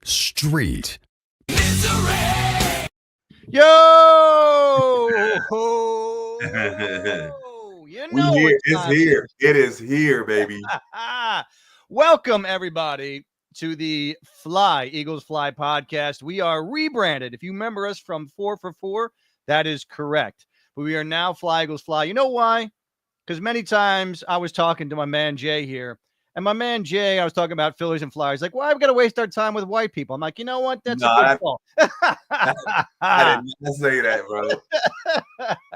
Street. Misery. Yo! You know It's here. It is here, baby. Welcome, everybody, to the Eagles Fly podcast. We are rebranded. If you remember us from 4 for 4, that is correct. But we are now Fly Eagles Fly. You know why? Because many times I was talking to my man Jay here, and my man Jay, I was talking about Phillies and Flyers. Like, why we got to waste our time with white people? I'm like, you know what? That's a good call. I did not say that, bro.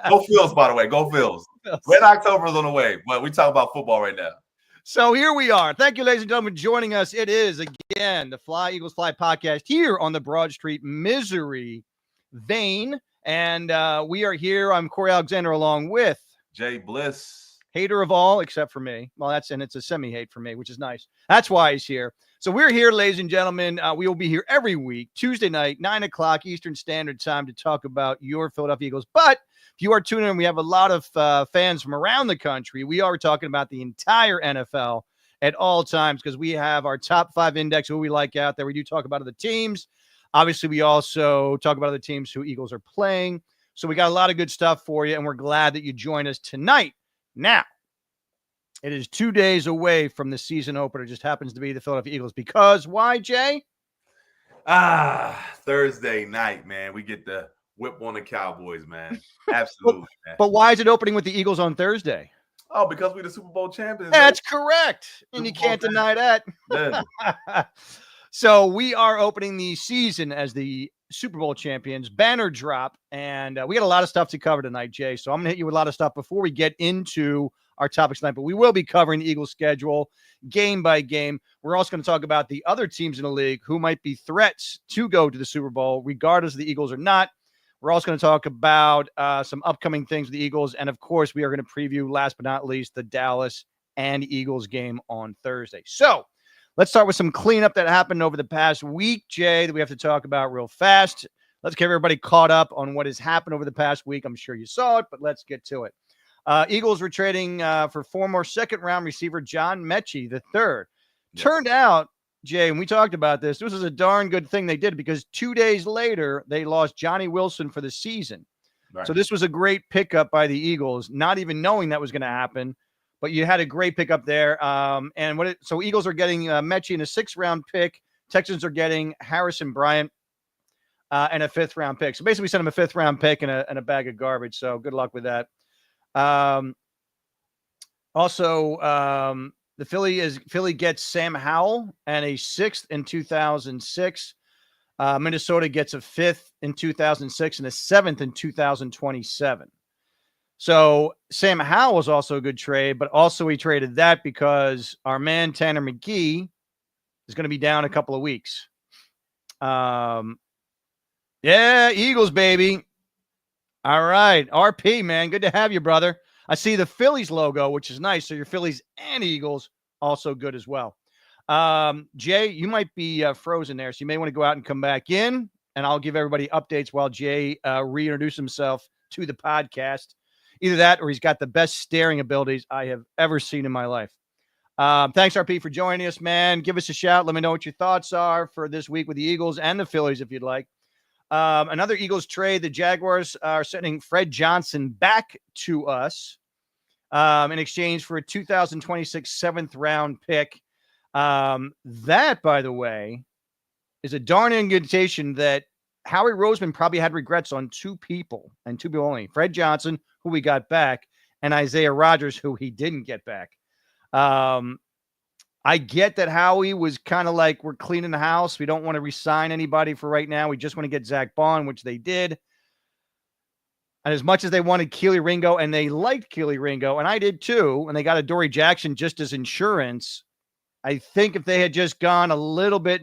Go Phils, by the way. Go Phils. Red October is on the way, but we talk about football right now. So here we are. Thank you, ladies and gentlemen, for joining us. It is, again, the Eagles Fly podcast here on the Broad Street Misery vein. And we are here. I'm Corey Alexander along with J-Bliss. Hater of all, except for me. Well, it's a semi-hate for me, which is nice. That's why he's here. So we're here, ladies and gentlemen. We will be here every week, Tuesday night, 9 o'clock Eastern Standard Time to talk about your Philadelphia Eagles. But if you are tuning in, we have a lot of fans from around the country. We are talking about the entire NFL at all times because we have our top 5 index, who we like out there. We do talk about other teams. Obviously, we also talk about other teams who Eagles are playing. So we got a lot of good stuff for you, and we're glad that you joined us tonight. Now, it is 2 days away from the season opener. It just happens to be the Philadelphia Eagles. Because why, Jay? Thursday night, man. We get the whip on the Cowboys, man. Absolutely, man. But why is it opening with the Eagles on Thursday? Oh, because we're the Super Bowl champions. That's correct. And you can't deny that. Yeah. So we are opening the season as the Super Bowl champions. Banner drop. And we got a lot of stuff to cover tonight, Jay. So I'm going to hit you with a lot of stuff before we get into our topics tonight. But we will be covering the Eagles schedule game by game. We're also going to talk about the other teams in the league who might be threats to go to the Super Bowl, regardless of the Eagles or not. We're also going to talk about some upcoming things with the Eagles. And, of course, we are going to preview, last but not least, the Dallas and Eagles game on Thursday. So let's start with some cleanup that happened over the past week, Jay, that we have to talk about real fast. Let's get everybody caught up on what has happened over the past week. I'm sure you saw it, but let's get to it. Eagles were trading for former second-round receiver John Mechie III. Yes. Turned out, Jay, and we talked about this was a darn good thing they did because 2 days later, they lost Johnny Wilson for the season. Right. So this was a great pickup by the Eagles, not even knowing that was going to happen. But you had a great pickup there. So Eagles are getting Mechie in a 6th-round pick. Texans are getting Harrison Bryant and a 5th-round pick. So basically, we sent him a 5th-round pick and a bag of garbage. So good luck with that. The Philly gets Sam Howell and a 6th in 2006. Minnesota gets a 5th in 2006 and a 7th in 2027. So Sam Howell was also a good trade, but also we traded that because our man Tanner McGee is going to be down a couple of weeks. Eagles, baby. All right. RP, man. Good to have you, brother. I see the Phillies logo, which is nice. So your Phillies and Eagles, also good as well. Jay, you might be frozen there, so you may want to go out and come back in, and I'll give everybody updates while Jay reintroduces himself to the podcast. Either that or he's got the best staring abilities I have ever seen in my life. Thanks, RP, for joining us, man. Give us a shout. Let me know what your thoughts are for this week with the Eagles and the Phillies, if you'd like. Another Eagles trade. The Jaguars are sending Fred Johnson back to us in exchange for a 2026 7th-round pick. That, by the way, is a darn indication that Howie Roseman probably had regrets on 2 people, and 2 people only. Fred Johnson, who we got back, and Isaiah Rodgers, who he didn't get back. I get that Howie was kind of like, we're cleaning the house. We don't want to re-sign anybody for right now. We just want to get Zach Bond, which they did. And as much as they wanted Keely Ringo, and they liked Keely Ringo, and I did too, and they got Adoree Jackson just as insurance, I think if they had just gone a little bit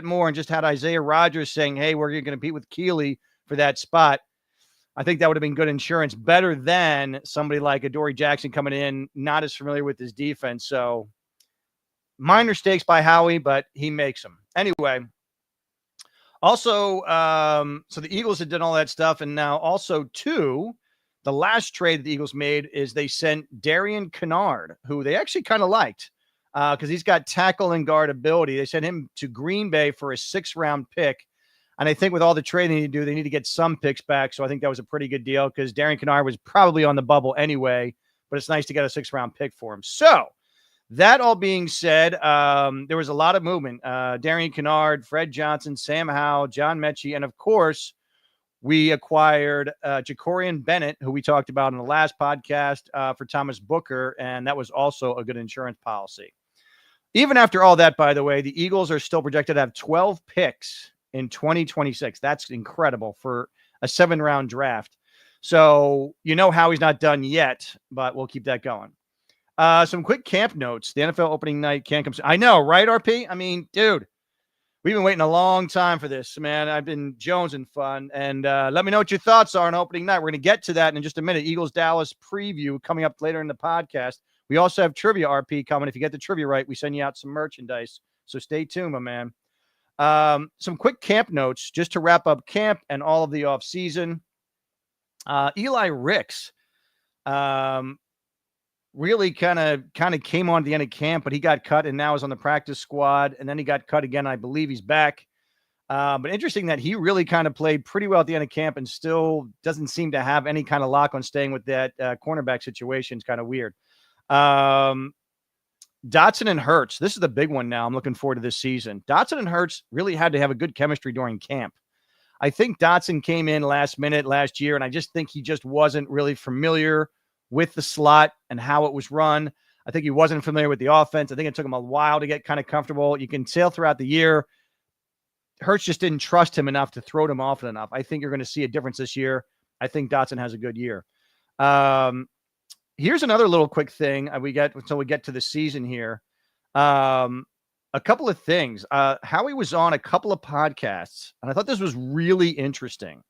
more and just had Isaiah Rodgers saying, hey, we're going to compete with Keely for that spot, I think that would have been good insurance, better than somebody like Adoree Jackson coming in, not as familiar with his defense. So minor mistakes by Howie, but he makes them. Anyway, also, so the Eagles had done all that stuff, and now also, too, the last trade the Eagles made is they sent Darian Kennard, who they actually kind of liked. because he's got tackle and guard ability. They sent him to Green Bay for a 6th-round pick. And I think with all the trading they need to do, they need to get some picks back. So I think that was a pretty good deal because Darian Kennard was probably on the bubble anyway, but it's nice to get a 6th-round pick for him. So that all being said, there was a lot of movement. Darian Kennard, Fred Johnson, Sam Howell, John Mechie, and of course, we acquired Jacorian Bennett, who we talked about in the last podcast for Thomas Booker, and that was also a good insurance policy. Even after all that, by the way, the Eagles are still projected to have 12 picks in 2026. That's incredible for a 7-round draft. So you know Howie's not done yet, but we'll keep that going. Some quick camp notes. The NFL opening night can't come soon. I know, right, RP? I mean, dude, we've been waiting a long time for this, man. I've been jonesing fun. And let me know what your thoughts are on opening night. We're going to get to that in just a minute. Eagles-Dallas preview coming up later in the podcast. We also have trivia, RP, coming. If you get the trivia right, we send you out some merchandise. So stay tuned, my man. Some quick camp notes just to wrap up camp and all of the offseason. Eli Ricks really kind of came on at the end of camp, but he got cut and now is on the practice squad. And then he got cut again. I believe he's back. But interesting that he really kind of played pretty well at the end of camp and still doesn't seem to have any kind of lock on staying with that cornerback situation. It's kind of weird. Dotson and Hurts. This is the big one now. I'm looking forward to this season. Dotson and Hurts really had to have a good chemistry during camp. I think Dotson came in last minute last year, and I just think he just wasn't really familiar with the slot and how it was run. I think he wasn't familiar with the offense. I think it took him a while to get kind of comfortable. You can tell throughout the year, Hurts just didn't trust him enough to throw him often enough. I think you're going to see a difference this year. I think Dotson has a good year. Here's another little quick thing we get to the season here. A couple of things. Howie was on a couple of podcasts, and I thought this was really interesting.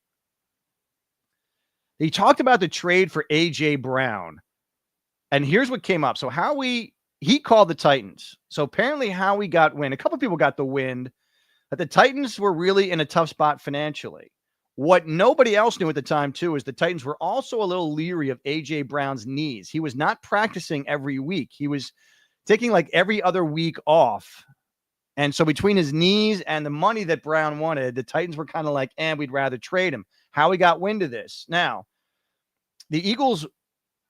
He talked about the trade for A.J. Brown, and here's what came up. So he called the Titans. So apparently Howie got wind. A couple of people got the wind that the Titans were really in a tough spot financially. What nobody else knew at the time, too, is the Titans were also a little leery of A.J. Brown's knees. He was not practicing every week. He was taking like every other week off. And so between his knees and the money that Brown wanted, the Titans were kind of like, we'd rather trade him. Howie got wind of this. Now, the Eagles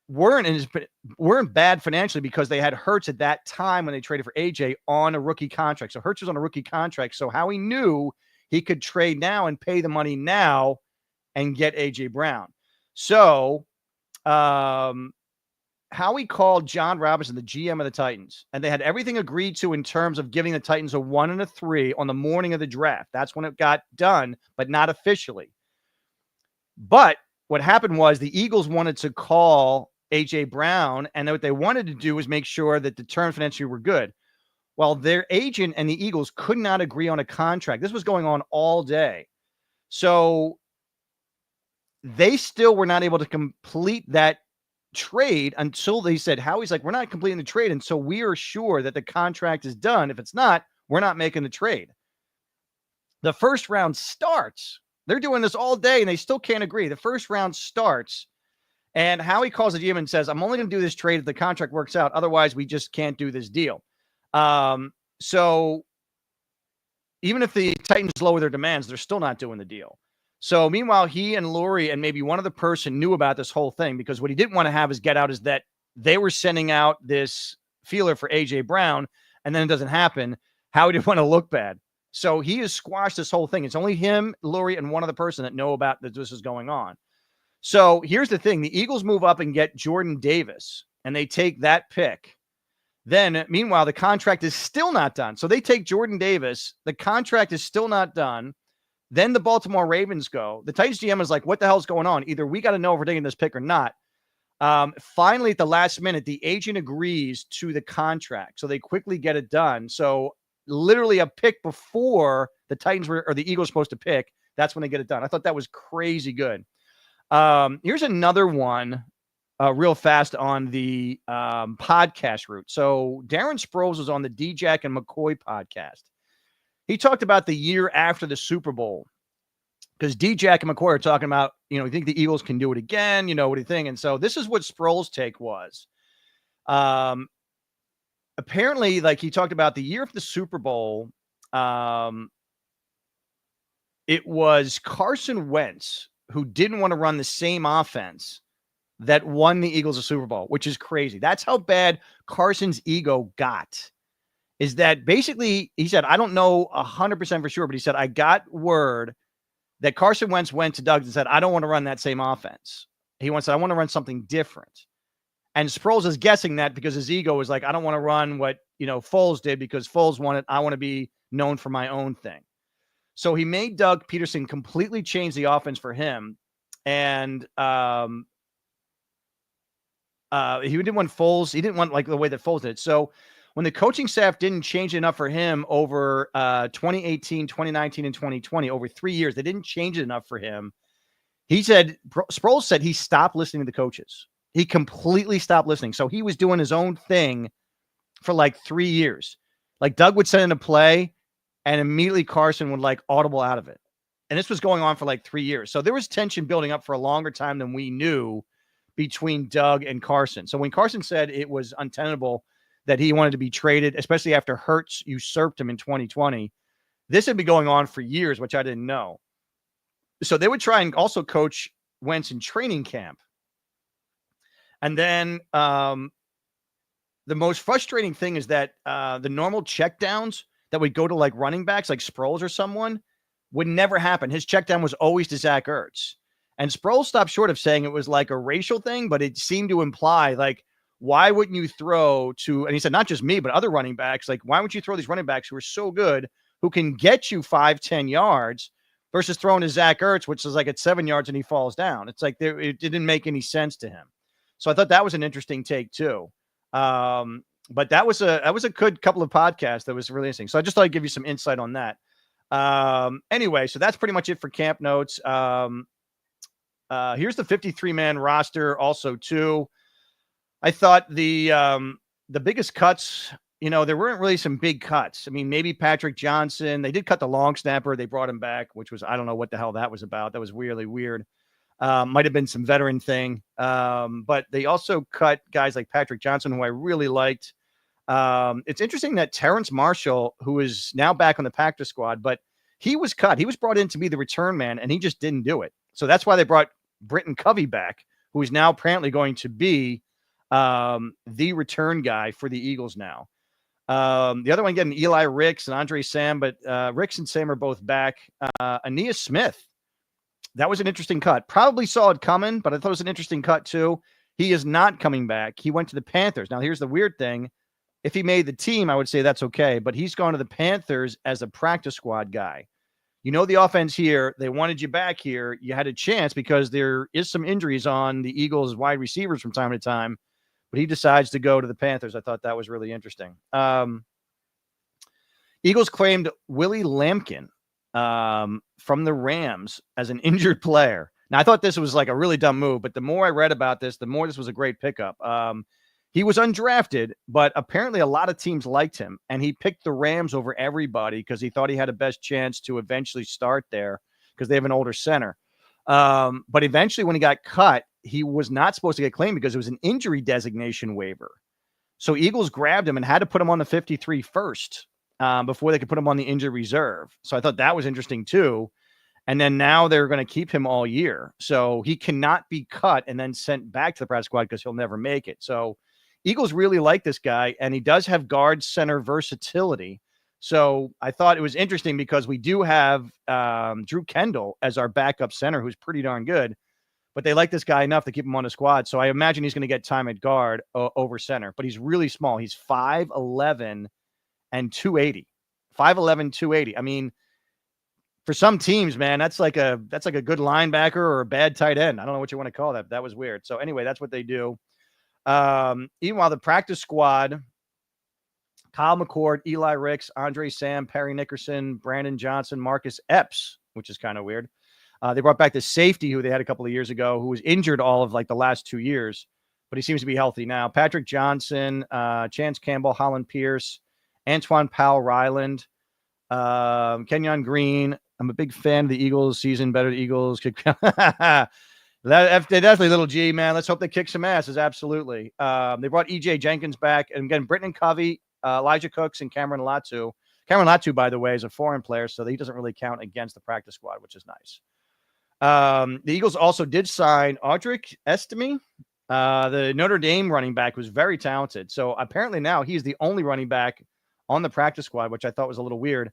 weren't bad financially because they had Hurts at that time when they traded for A.J. on a rookie contract. So Hurts was on a rookie contract. So Howie knew he could trade now and pay the money now and get A.J. Brown. So Howie called John Robinson, the GM of the Titans, and they had everything agreed to in terms of giving the Titans a 1 and a 3 on the morning of the draft. That's when it got done, but not officially. But what happened was the Eagles wanted to call A.J. Brown, and what they wanted to do was make sure that the terms financially were good. Well, their agent and the Eagles could not agree on a contract. This was going on all day. So they still were not able to complete that trade until they said, Howie's like, we're not completing the trade until we are sure that the contract is done. If it's not, we're not making the trade. The first round starts. They're doing this all day and they still can't agree. The first round starts and Howie calls the GM and says, I'm only going to do this trade if the contract works out. Otherwise, we just can't do this deal. So even if the Titans lower their demands, they're still not doing the deal. So meanwhile, he and Lurie and maybe one other person knew about this whole thing because what he didn't want to have is get out is that they were sending out this feeler for A.J. Brown and then it doesn't happen. Howie didn't want to look bad. So he has squashed this whole thing. It's only him, Lurie, and one other person that know about that this is going on. So here's the thing. The Eagles move up and get Jordan Davis, and they take that pick. Then, meanwhile, the contract is still not done. So they take Jordan Davis. The contract is still not done. Then the Baltimore Ravens go. The Titans GM is like, what the hell's going on? Either we got to know if we're taking this pick or not. Finally, at the last minute, the agent agrees to the contract. So they quickly get it done. So literally a pick before the Titans or the Eagles supposed to pick, that's when they get it done. I thought that was crazy good. Here's another one real fast on the podcast route. So Darren Sproles was on the D-Jack and McCoy podcast. He talked about the year after the Super Bowl because D-Jack and McCoy are talking about, you think the Eagles can do it again? What do you think? And so this is what Sproles' take was. apparently, like he talked about the year of the Super Bowl, it was Carson Wentz who didn't want to run the same offense that won the Eagles a Super Bowl, which is crazy. That's how bad Carson's ego got. Is that basically, he said, I don't know 100% for sure, but he said, I got word that Carson Wentz went to Doug and said, I don't want to run that same offense. He wants, I want to run something different. And Sproles is guessing that because his ego was like, I don't want to run what, Foles did because Foles wanted, I want to be known for my own thing. So he made Doug Peterson completely change the offense for him. And he didn't want Foles. He didn't want like the way that Foles did. So when the coaching staff didn't change enough for him over 2018, 2019, and 2020, over 3 years, they didn't change it enough for him. He said, Sproles said he stopped listening to the coaches. He completely stopped listening. So he was doing his own thing for like 3 years. Like Doug would send in a play and immediately Carson would like audible out of it. And this was going on for like 3 years. So there was tension building up for a longer time than we knew between Doug and Carson. So when Carson said it was untenable that he wanted to be traded, especially after Hurts usurped him in 2020, this had been going on for years, which I didn't know. So they would try and also coach Wentz in training camp. And then the most frustrating thing is that the normal checkdowns that would go to like running backs, like Sproles or someone, would never happen. His checkdown was always to Zach Ertz. And Sproles stopped short of saying it was like a racial thing, but it seemed to imply like, why wouldn't you throw to, and he said, not just me, but other running backs, like, why would you throw these running backs who are so good, who can get you 5-10 yards versus throwing to Zach Ertz, which is like at 7 yards and he falls down. It's like it didn't make any sense to him. So I thought that was an interesting take too. But that was a good couple of podcasts that was really interesting. So I just thought I'd give you some insight on that. Anyway, so that's pretty much it for camp notes. Here's the 53-man roster also too. I thought the biggest cuts, there weren't really some big cuts. I mean, maybe Patrick Johnson. They did cut the long snapper. They brought him back, which was, I don't know what the hell that was about. That was really weird. Might have been some veteran thing. But they also cut guys like Patrick Johnson, who I really liked. It's interesting that Terrence Marshall, who is now back on the practice squad, but he was cut. He was brought in to be the return man, and he just didn't do it. So that's why they brought Britton Covey back, who is now apparently going to be the return guy for the Eagles now. The other one getting Eli Ricks and Andre Sam, but Ricks and Sam are both back. Aeneas Smith, that was an interesting cut. Probably saw it coming, but I thought it was an interesting cut too. He is not coming back. He went to the Panthers. Now, here's the weird thing. If he made the team, I would say that's okay, but he's gone to the Panthers as a practice squad guy. The offense here, they wanted you back here. You had a chance because there is some injuries on the Eagles wide receivers from time to time, but he decides to go to the Panthers. I thought that was really interesting. Eagles claimed Willie Lampkin from the Rams as an injured player. Now, I thought this was like a really dumb move, but the more I read about this, the more this was a great pickup. He was undrafted, but apparently a lot of teams liked him, and he picked the Rams over everybody because he thought he had a best chance to eventually start there because they have an older center. But eventually when he got cut, he was not supposed to get claimed because it was an injury designation waiver. So Eagles grabbed him and had to put him on the 53 first before they could put him on the injured reserve. So I thought that was interesting too. And then now they're going to keep him all year. So he cannot be cut and then sent back to the practice squad because he'll never make it. So Eagles really like this guy, and he does have guard center versatility. So I thought it was interesting because we do have Drew Kendall as our backup center, who's pretty darn good, but they like this guy enough to keep him on the squad. So I imagine he's going to get time at guard over center, but he's really small. He's 5'11" and 280. 5'11", 280. I mean, for some teams, man, that's like a good linebacker or a bad tight end. I don't know what you want to call that. That was weird. So anyway, that's what they do. Meanwhile, the practice squad, Kyle McCord, Eli Ricks, Andre Sam, Perry Nickerson, Brandon Johnson, Marcus Epps, which is kind of weird. They brought back the safety who they had a couple of years ago, who was injured all of like the last 2 years, but he seems to be healthy now. Patrick Johnson, Chance Campbell, Holland Pierce, Antoine Powell, Ryland, Kenyon Green. I'm a big fan of the Eagles season. Better the Eagles. That's definitely little G, man. Let's hope they kick some asses. Absolutely. They brought EJ Jenkins back, and again, Britton Covey Elijah Cooks and Cameron Latu. Cameron Latu, by the way, is a foreign player, so he doesn't really count against the practice squad, which is nice. The Eagles also did sign Audric Estime. The Notre Dame running back was very talented. So apparently now he's the only running back on the practice squad, which I thought was a little weird.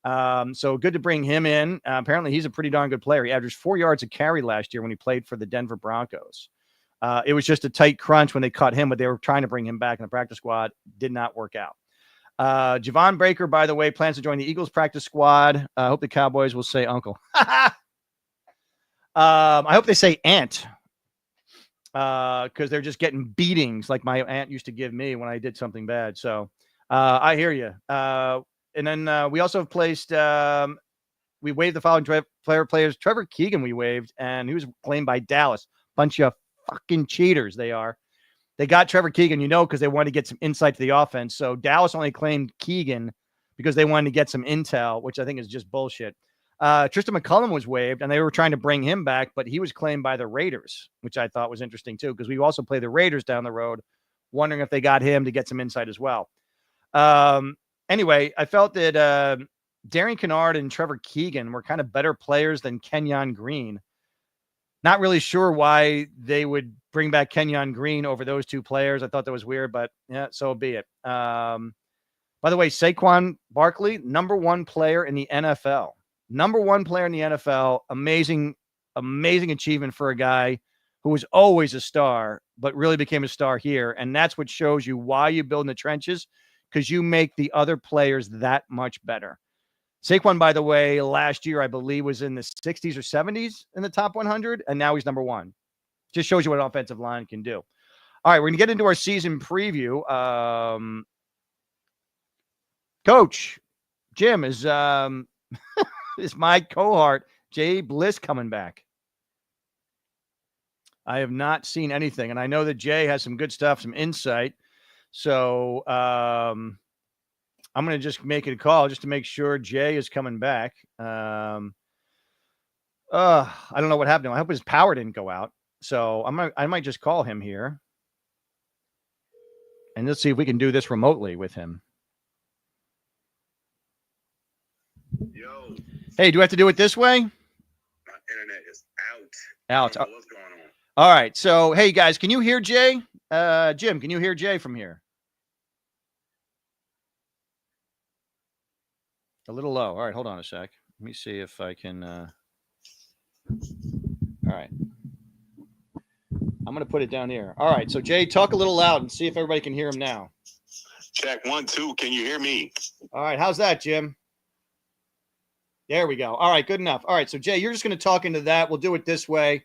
So good to bring him in. Apparently he's a pretty darn good player. He averaged 4 yards a carry last year when he played for the Denver Broncos. It was just a tight crunch when they cut him, but they were trying to bring him back in the practice squad. Did not work out. Javon Breaker, by the way, plans to join the Eagles practice squad. I hope the Cowboys will say uncle. I hope they say aunt, because they're just getting beatings like my aunt used to give me when I did something bad. So I hear you. And then we also have placed, we waived the following players. Trevor Keegan we waived, and he was claimed by Dallas. Bunch of fucking cheaters they are. They got Trevor Keegan, because they wanted to get some insight to the offense. So Dallas only claimed Keegan because they wanted to get some intel, which I think is just bullshit. Tristan McCullum was waived, and they were trying to bring him back, but he was claimed by the Raiders, which I thought was interesting too, because we also play the Raiders down the road, wondering if they got him to get some insight as well. Anyway, I felt that Darian Kennard and Trevor Keegan were kind of better players than Kenyon Green. Not really sure why they would bring back Kenyon Green over those two players. I thought that was weird, but yeah, so be it. By the way, Saquon Barkley, number one player in the NFL. Number one player in the NFL. Amazing, amazing achievement for a guy who was always a star, but really became a star here. And that's what shows you why you build in the trenches, because you make the other players that much better. Saquon, by the way, last year, I believe, was in the 60s or 70s in the top 100, and now he's number one. Just shows you what an offensive line can do. All right, we're going to get into our season preview. Coach, Jim, is my cohort, J-Bliss, coming back? I have not seen anything, and I know that Jay has some good stuff, some insight. So I'm going to just make it a call just to make sure Jay is coming back. I don't know what happened. I hope his power didn't go out. So I might just call him here. And let's see if we can do this remotely with him. Yo. Hey, do I have to do it this way? My internet is out. Out. What's going on? All right. So, hey, guys, can you hear Jay? Jim, can you hear Jay from here? A little low. All right, hold on a sec. Let me see if I can. All right. I'm going to put it down here. All right. So, Jay, talk a little loud and see if everybody can hear him now. Check 1, 2. Can you hear me? All right. How's that, Jim? There we go. All right. Good enough. All right. So, Jay, you're just going to talk into that. We'll do it this way.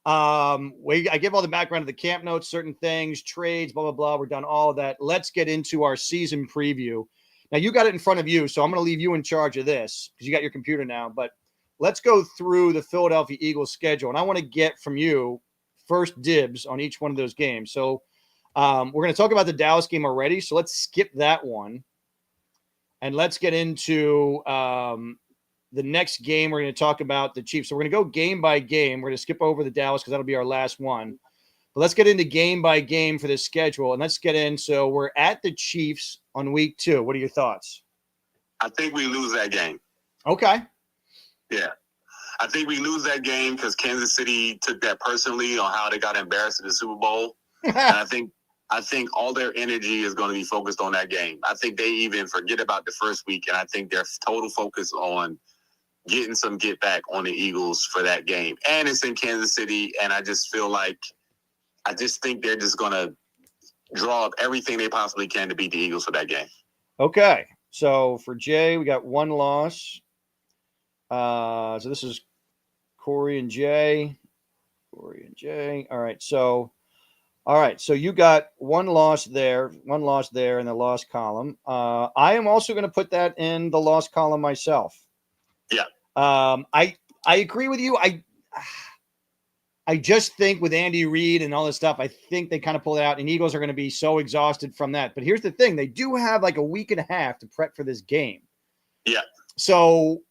I give all the background of the camp notes, certain things, trades, blah, blah, blah. We're done all of that. Let's get into our season preview. Now, you got it in front of you, so I'm going to leave you in charge of this because you got your computer now. But let's go through the Philadelphia Eagles schedule, and I want to get from you first dibs on each one of those games. So we're going to talk about the Dallas game already, so let's skip that one. And let's get into the next game. We're going to talk about the Chiefs. So we're going to go game by game. We're going to skip over the Dallas because that'll be our last one. But let's get into game by game for this schedule, and let's get in. So we're at the Chiefs on week 2. What are your thoughts? I think we lose that game. Okay. Yeah. I think we lose that game because Kansas City took that personally on how they got embarrassed in the Super Bowl. And I think all their energy is going to be focused on that game. I think they even forget about the first week, and I think their total focus on getting some get back on the Eagles for that game. And it's in Kansas City, and I just think they're just going to draw up everything they possibly can to beat the Eagles for that game. Okay. So for Jay, we got one loss. So this is Corey and Jay. All right. So you got one loss there in the loss column. I am also going to put that in the loss column myself. Yeah. I agree with you. I just think with Andy Reid and all this stuff, I think they kind of pull it out, and Eagles are going to be so exhausted from that. But here's the thing. They do have like a week and a half to prep for this game. Yeah. So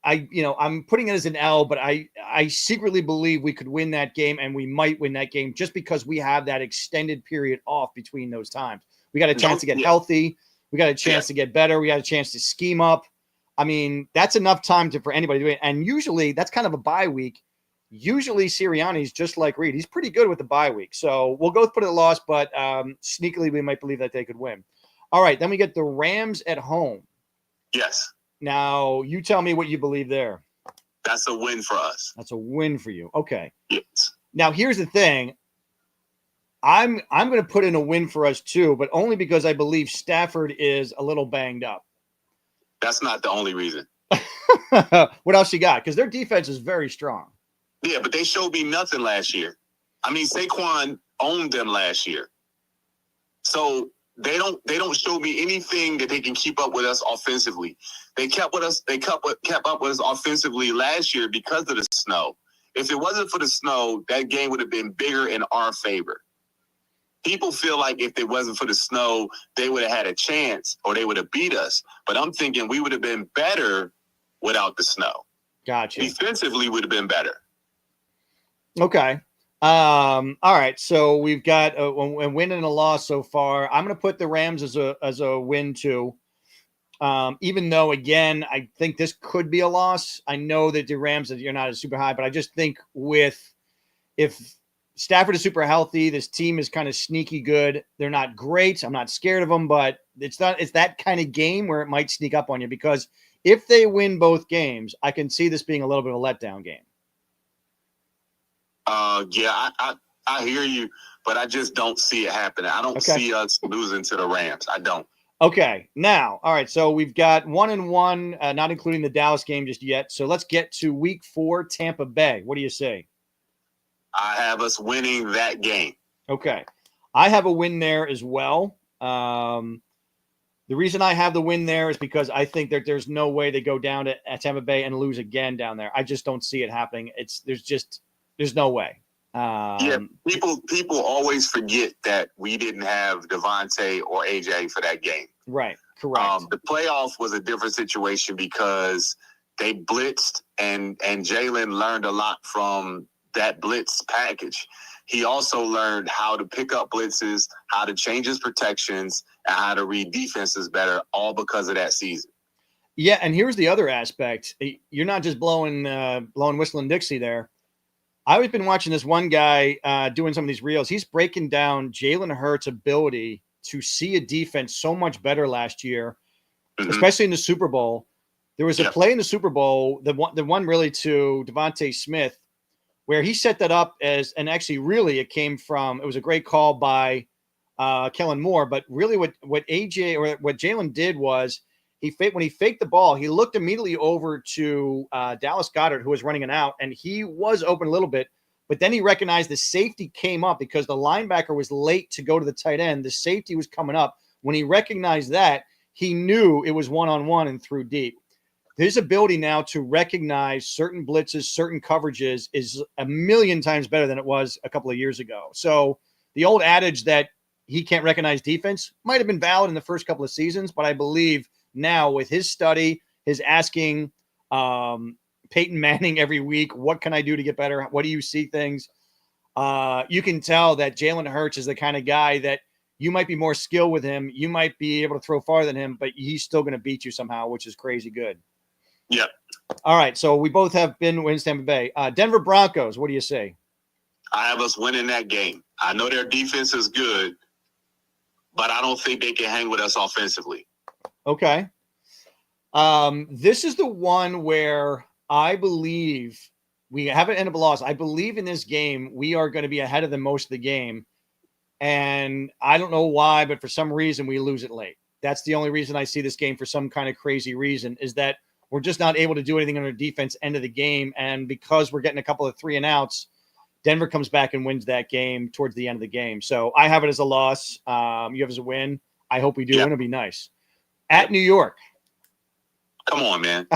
I'm putting it as an L, but I secretly believe we could win that game, and we might win that game just because we have that extended period off between those times. We got a chance to get healthy. We got a chance to get better. We got a chance to scheme up. I mean, that's enough time for anybody to do it. And usually that's kind of a bye week. Usually Sirianni's just like Reed. He's pretty good with the bye week. So we'll go put it a loss, but sneakily we might believe that they could win. All right, then we get the Rams at home. Yes. Now, you tell me what you believe there. That's a win for us. That's a win for you. Okay. Yes. Now, here's the thing. I'm going to put in a win for us too, but only because I believe Stafford is a little banged up. That's not the only reason. What else you got? Because their defense is very strong. Yeah, but they showed me nothing last year. I mean, Saquon owned them last year. So they don't show me anything that they can keep up with us offensively. They kept up with us offensively last year because of the snow. If it wasn't for the snow, that game would have been bigger in our favor. People feel like if it wasn't for the snow, they would have had a chance or they would have beat us. But I'm thinking we would have been better without the snow. Gotcha. Defensively would have been better. Okay. All right. So we've got a win and a loss so far. I'm going to put the Rams as a win too. Even though, again, I think this could be a loss. I know that the Rams, you're not as super high, but I just think if Stafford is super healthy, this team is kind of sneaky good. They're not great. I'm not scared of them, but it's that kind of game where it might sneak up on you, because if they win both games, I can see this being a little bit of a letdown game. Yeah, I hear you, but I just don't see it happening. I don't see us losing to the Rams. I don't. Okay. Now, all right. So we've got 1-1, not including the Dallas game just yet. So let's get to week 4, Tampa Bay. What do you say? I have us winning that game. Okay. I have a win there as well. The reason I have the win there is because I think that there's no way they go down to Tampa Bay and lose again down there. I just don't see it happening. There's no way. Yeah, people always forget that we didn't have Devontae or AJ for that game. Right, correct. The playoff was a different situation because they blitzed, and Jalen learned a lot from that blitz package. He also learned how to pick up blitzes, how to change his protections, and how to read defenses better, all because of that season. Yeah, and here's the other aspect. You're not just blowing whistling Dixie there. I've been watching this one guy doing some of these reels. He's breaking down Jalen Hurts' ability to see a defense so much better last year, especially in the Super Bowl. There was a play in the Super Bowl, the one really to Devontae Smith, where he set that up and actually really it was a great call by Kellen Moore, but really what AJ or what Jalen did was when he faked the ball, he looked immediately over to Dallas Goedert, who was running an out, and he was open a little bit, but then he recognized the safety came up because the linebacker was late to go to the tight end. The safety was coming up. When he recognized that, he knew it was one-on-one and threw deep. His ability now to recognize certain blitzes, certain coverages is a million times better than it was a couple of years ago. So the old adage that he can't recognize defense might have been valid in the first couple of seasons, but I believe now with his study, his asking Peyton Manning every week, what can I do to get better? What do you see things? You can tell that Jalen Hurts is the kind of guy that you might be more skilled with him. You might be able to throw farther than him, but he's still going to beat you somehow, which is crazy good. Yep. All right. So we both have been wins Tampa Bay. Denver Broncos. What do you say? I have us winning that game. I know their defense is good, but I don't think they can hang with us offensively. Okay. This is the one where I believe we haven't ended up a loss. I believe in this game, we are going to be ahead of them most of the game. And I don't know why, but for some reason we lose it late. That's the only reason I see this game for some kind of crazy reason is that we're just not able to do anything on our defense end of the game. And because we're getting a couple of 3-and-outs, Denver comes back and wins that game towards the end of the game. So I have it as a loss. You have it as a win. I hope we do. It'll be nice. At New York. Come on, man.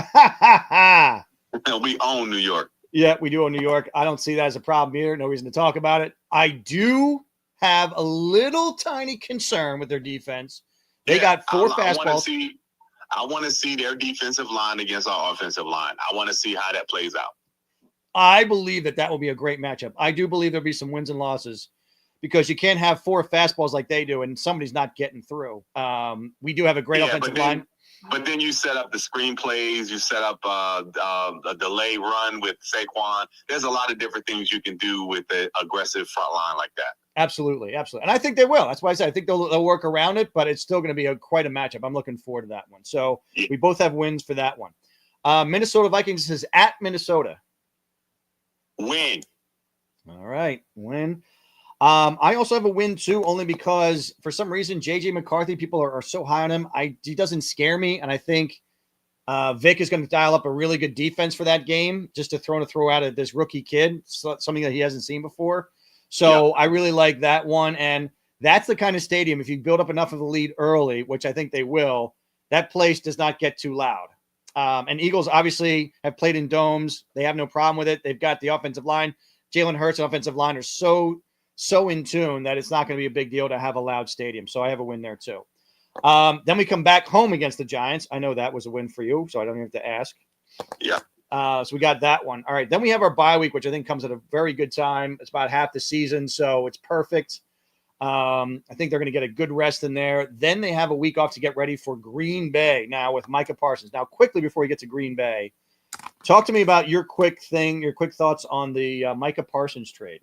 We own New York. Yeah, we do own New York. I don't see that as a problem here. No reason to talk about it. I do have a little tiny concern with their defense. They got 4 fastballs. I want to see their defensive line against our offensive line. I want to see how that plays out. I believe that will be a great matchup. I do believe there'll be some wins and losses. because you can't have 4 fastballs like they do and somebody's not getting through. We do have a great offensive line. But then you set up the screenplays, you set up a delay run with Saquon. There's a lot of different things you can do with an aggressive front line like that. Absolutely. And I think they will. That's why I said I think they'll work around it, but it's still going to be quite a matchup. I'm looking forward to that one. So we both have wins for that one. Minnesota Vikings is at Minnesota. Win. All right, win. I also have a win too, only because for some reason JJ McCarthy, people are so high on him. He doesn't scare me, and I think Vic is going to dial up a really good defense for that game, just to throw out at this rookie kid, something that he hasn't seen before. So I really like that one, and that's the kind of stadium, if you build up enough of a lead early, which I think they will, that place does not get too loud. And Eagles obviously have played in domes. They have no problem with it. They've got the offensive line. Jalen Hurts and offensive line are so in tune that it's not going to be a big deal to have a loud stadium. So I have a win there too. Then we come back home against the Giants. I know that was a win for you, so I don't even have to ask. Yeah. So we got that one. All right. Then we have our bye week, which I think comes at a very good time. It's about half the season, so it's perfect. I think they're going to get a good rest in there. Then they have a week off to get ready for Green Bay now with Micah Parsons. Now, quickly before we get to Green Bay, talk to me about your quick thoughts on the Micah Parsons trade.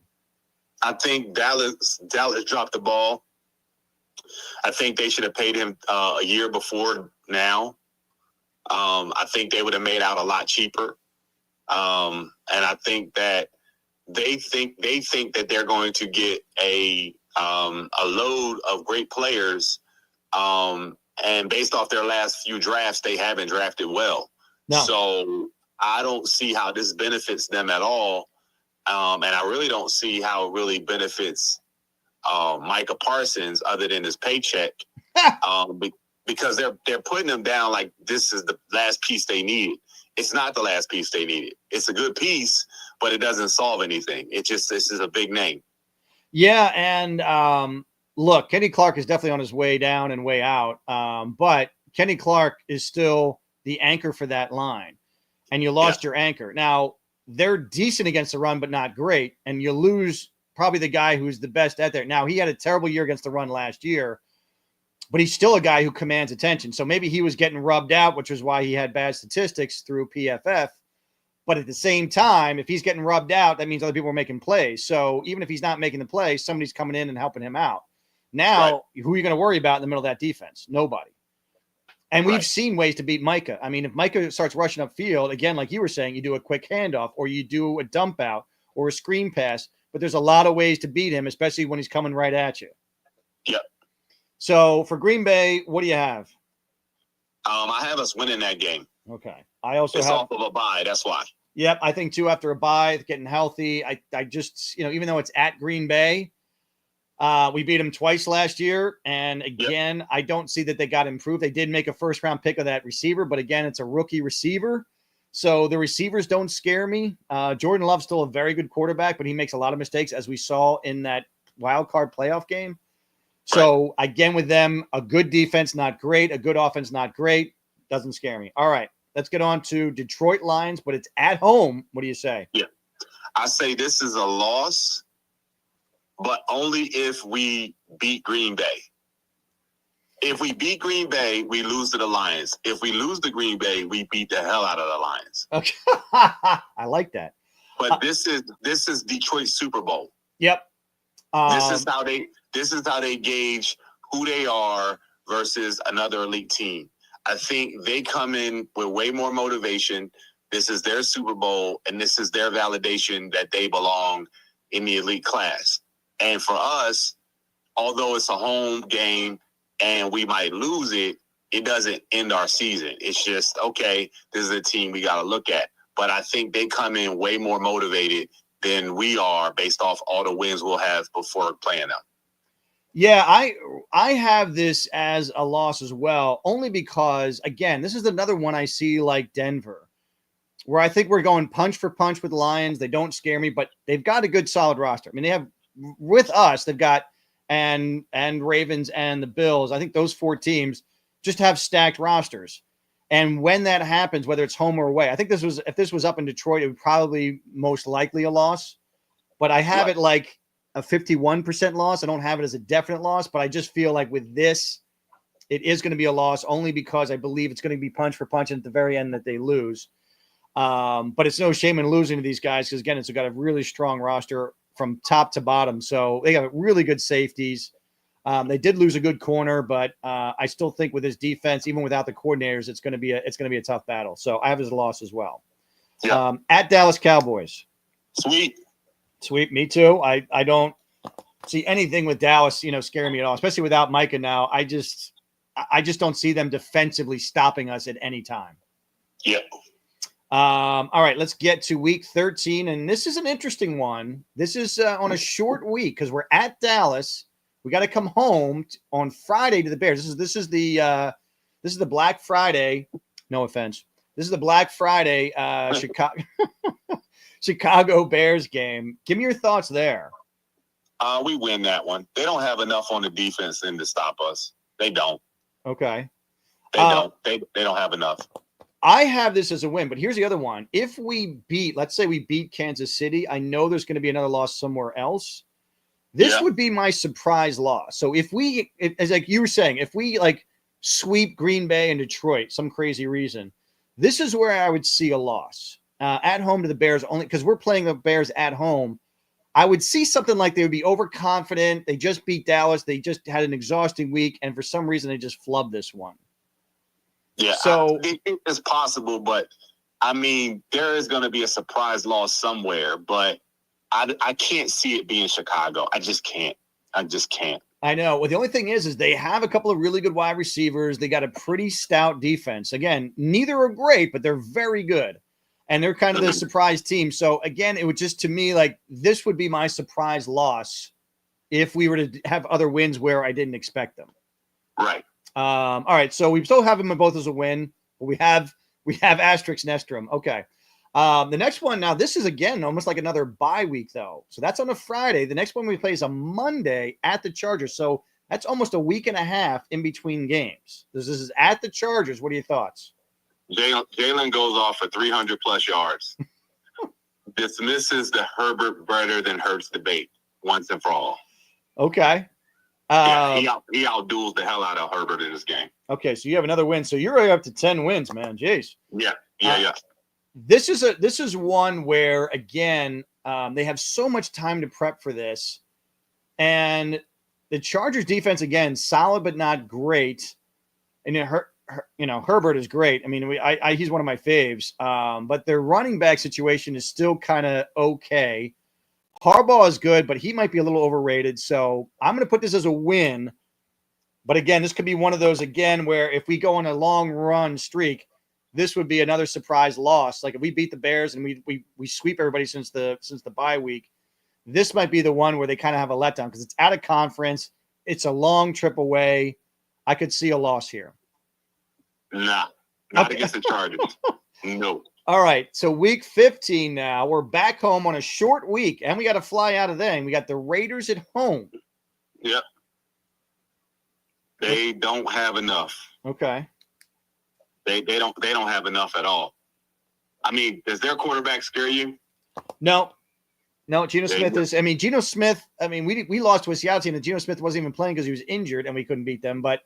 I think Dallas dropped the ball. I think they should have paid him a year before now. I think they would have made out a lot cheaper. And I think that they think that they're going to get a load of great players. And based off their last few drafts, they haven't drafted well. No. So I don't see how this benefits them at all. And I really don't see how it really benefits Micah Parsons other than his paycheck. Because they're putting them down like this is the last piece they needed. It's not the last piece they needed. It's a good piece, but it doesn't solve anything. This is a big name. Yeah, and look, Kenny Clark is definitely on his way down and way out. But Kenny Clark is still the anchor for that line. And you lost your anchor. Now, they're decent against the run, but not great. And you lose probably the guy who's the best at there. Now, he had a terrible year against the run last year, but he's still a guy who commands attention. So maybe he was getting rubbed out, which was why he had bad statistics through PFF. But at the same time, if he's getting rubbed out, that means other people are making plays. So even if he's not making the play, somebody's coming in and helping him out. Now, who are you going to worry about in the middle of that defense? Nobody. And we've seen ways to beat Micah. I mean, if Micah starts rushing upfield, again, like you were saying, you do a quick handoff or you do a dump out or a screen pass. But there's a lot of ways to beat him, especially when he's coming right at you. Yep. So for Green Bay, what do you have? I have us winning that game. Okay. I also it's have off of a bye. That's why. Yep. I think too, after a bye, getting healthy. I just, even though it's at Green Bay, we beat them twice last year. And again, I don't see that they got improved. They did make a first round pick of that receiver, but again, it's a rookie receiver. So the receivers don't scare me. Jordan Love's still a very good quarterback, but he makes a lot of mistakes, as we saw in that wild card playoff game. So again, with them, a good defense, not great. A good offense, not great. Doesn't scare me. All right, let's get on to Detroit Lions, but it's at home. What do you say? Yeah, I say this is a loss, but only if we beat Green Bay. If we beat Green Bay, we lose to the Lions. If we lose to Green Bay, we beat the hell out of the Lions. Okay, I like that. But this is Detroit's Super Bowl. Yep. This is how they gauge who they are versus another elite team. I think they come in with way more motivation. This is their Super Bowl, and this is their validation that they belong in the elite class. And for us, although it's a home game and we might lose it, it doesn't end our season. It's just, okay, this is a team we got to look at. But I think they come in way more motivated than we are based off all the wins we'll have before playing them. Yeah, I have this as a loss as well, only because, again, this is another one I see like Denver, where I think we're going punch for punch with the Lions. They don't scare me, but they've got a good, solid roster. I mean, they have, with us, they've got and Ravens and the Bills. I think those 4 teams just have stacked rosters. And when that happens, whether it's home or away, I think if this was up in Detroit, it would probably most likely a loss. But I have it like a 51% loss. I don't have it as a definite loss, but I just feel like with this, it is going to be a loss only because I believe it's going to be punch for punch and at the very end that they lose. But it's no shame in losing to these guys because, again, it's got a really strong roster from top to bottom. So they got really good safeties. They did lose a good corner, but I still think with this defense, even without the coordinators, it's going to be a tough battle. So I have his loss as well. Yeah. At Dallas Cowboys. Sweet. Me too. I don't see anything with Dallas, scaring me at all, especially without Micah now. I just don't see them defensively stopping us at any time. Yeah. All right, let's get to week 13. And this is an interesting one. This is on a short week because we're at Dallas. We got to come home on Friday to the Bears. This is the Black Friday. No offense. This is the Black Friday Chicago Bears game. Give me your thoughts there. We win that one. They don't have enough on the defense end to stop us. They don't. Okay. They don't. They don't have enough. I have this as a win, but here's the other one. If let's say we beat Kansas City, I know there's going to be another loss somewhere else. This would be my surprise loss. So as like you were saying, if we like sweep Green Bay and Detroit, some crazy reason, this is where I would see a loss at home to the Bears, only because we're playing the Bears at home. I would see something like they would be overconfident. They just beat Dallas. They just had an exhausting week, and for some reason, they just flubbed this one. Yeah, so it's possible, but I mean, there is going to be a surprise loss somewhere, but I can't see it being Chicago. I just can't. I know. Well, the only thing is they have a couple of really good wide receivers. They got a pretty stout defense. Again, neither are great, but they're very good. And they're kind of the surprise team. So, again, it would just, to me, like this would be my surprise loss if we were to have other wins where I didn't expect them. Right. All right. So we still have them both as a win. But we have asterisk Nestrom. Okay. The next one now, this is again almost like another bye week, though. So that's on a Friday. The next one we play is a Monday at the Chargers. So that's almost a week and a half in between games. This is at the Chargers. What are your thoughts? Jalen goes off for 300 plus yards. Dismisses the Herbert better than Hurts debate once and for all. Okay. He outduels the hell out of Herbert in this game. Okay, so you have another win. So you're right up to 10 wins, man. Jeez. Yeah. This is one where, again, they have so much time to prep for this. And the Chargers defense, again, solid but not great. And Herbert is great. I mean, he's one of my faves. But their running back situation is still kind of okay. Harbaugh is good, but he might be a little overrated. So I'm going to put this as a win. But again, this could be one of those, again, where if we go on a long run streak, this would be another surprise loss. Like if we beat the Bears and we sweep everybody since the bye week, this might be the one where they kind of have a letdown because it's at a conference. It's a long trip away. I could see a loss here. Nah, not against the Chargers. No. All right, so week 15 now. We're back home on a short week, and we got to fly out of there. We got the Raiders at home. Yep. They don't have enough. Okay. They don't have enough at all. I mean, does their quarterback scare you? No, Geno Smith is. I mean, Geno Smith. I mean, we lost to a Seattle team that Geno Smith wasn't even playing because he was injured, and we couldn't beat them. But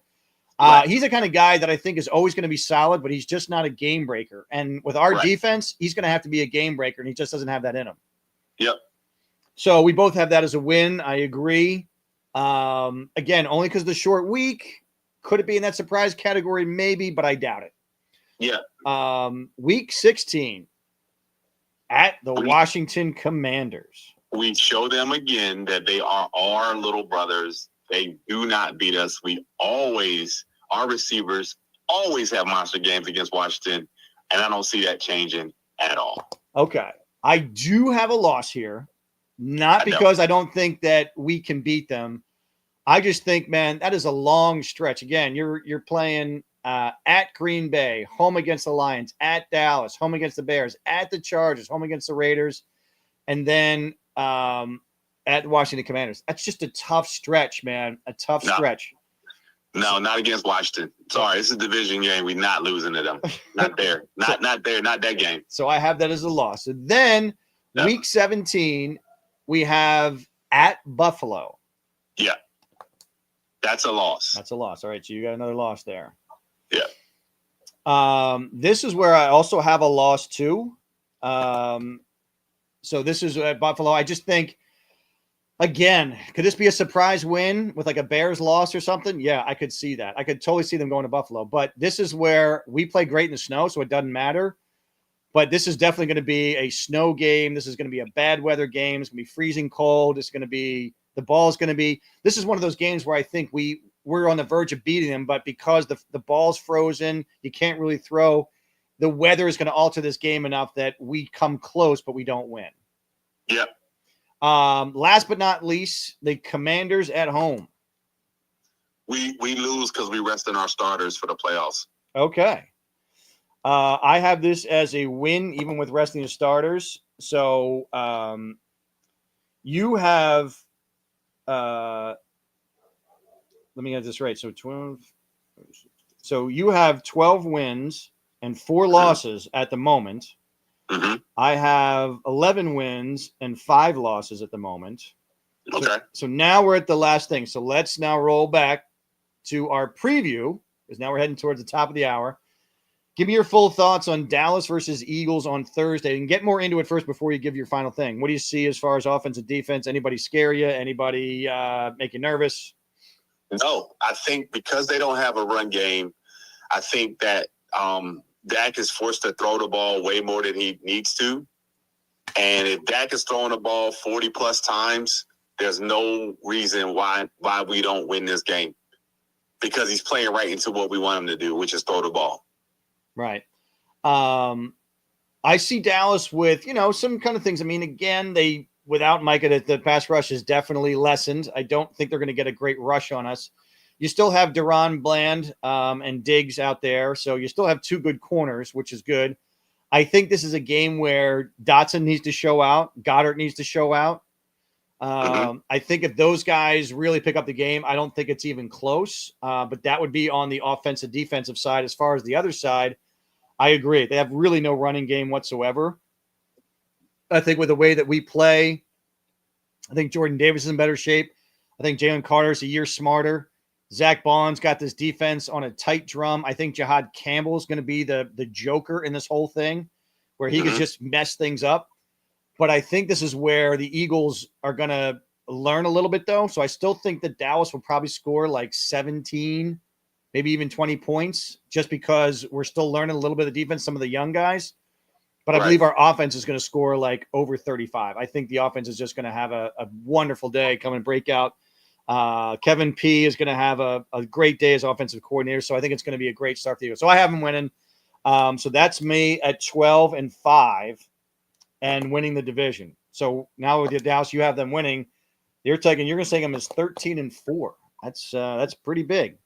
he's the kind of guy that I think is always going to be solid, but he's just not a game breaker. And with our defense, he's going to have to be a game breaker, and he just doesn't have that in him. Yep. So we both have that as a win. I agree. Again, only because the short week. Could it be in that surprise category? Maybe, but I doubt it. Yeah. Week 16 at the Washington Commanders. We show them again that they are our little brothers. They do not beat us. Our receivers always have monster games against Washington, and I don't see that changing at all. Okay. I do have a loss here, not because I don't think that we can beat them. I just think, man, that is a long stretch. Again, you're playing at Green Bay, home against the Lions, at Dallas, home against the Bears, at the Chargers, home against the Raiders, and then at the Washington Commanders. That's just a tough stretch, man. A tough stretch. No, not against Washington. Sorry, this is a division game. We're not losing to them. Not there. Not there. Not that game. So I have that as a loss. So then week 17, we have at Buffalo. Yeah. That's a loss. That's a loss. All right, so you got another loss there. Yeah. This is where I also have a loss too. So this is at Buffalo. I just think, again, could this be a surprise win with like a Bears loss or something? Yeah, I could see that. I could totally see them going to Buffalo. But this is where we play great in the snow, so it doesn't matter. But this is definitely going to be a snow game. This is going to be a bad weather game. It's going to be freezing cold. It's going to be – the ball is going to be – this is one of those games where I think we're on the verge of beating them, but because the ball's frozen, you can't really throw. The weather is going to alter this game enough that we come close, but we don't win. Yep. Last but not least, the Commanders at home. We lose because we resting our starters for the playoffs. Okay. I have this as a win, even with resting the starters. So you have let me get this right. So 12. So you have 12 wins and 4 losses at the moment. Mm-hmm. I have 11 wins and 5 losses at the moment. Okay. So now we're at the last thing. So let's now roll back to our preview, because now we're heading towards the top of the hour. Give me your full thoughts on Dallas versus Eagles on Thursday, and get more into it first before you give your final thing. What do you see as far as offense and defense? Anybody scare you? Anybody make you nervous? No, I think because they don't have a run game, I think that Dak is forced to throw the ball way more than he needs to. And if Dak is throwing the ball 40-plus times, there's no reason why we don't win this game, because he's playing right into what we want him to do, which is throw the ball. Right. I see Dallas with, some kind of things. I mean, again, without Micah, the pass rush is definitely lessened. I don't think they're going to get a great rush on us. You still have Deron Bland and Diggs out there, so you still have 2 good corners, which is good. I think this is a game where Dotson needs to show out. Goddard needs to show out. I think if those guys really pick up the game, I don't think it's even close. But that would be on the offensive defensive side. As far as the other side, I agree. They have really no running game whatsoever. I think with the way that we play, I think Jordan Davis is in better shape. I think Jalen Carter's a year smarter. Zach Bond's got this defense on a tight drum. I think Jihad Campbell is going to be the joker in this whole thing, where he could just mess things up. But I think this is where the Eagles are going to learn a little bit, though. So I still think that Dallas will probably score like 17, maybe even 20 points, just because we're still learning a little bit of defense, some of the young guys. But I believe our offense is going to score like over 35. I think the offense is just going to have a wonderful day, come and break out. Kevin P is going to have a great day as offensive coordinator. So I think it's going to be a great start for you. So I have him winning. So that's me at 12-5 and winning the division. So now with your Dallas, you have them winning. You're going to take them as 13-4. That's pretty big.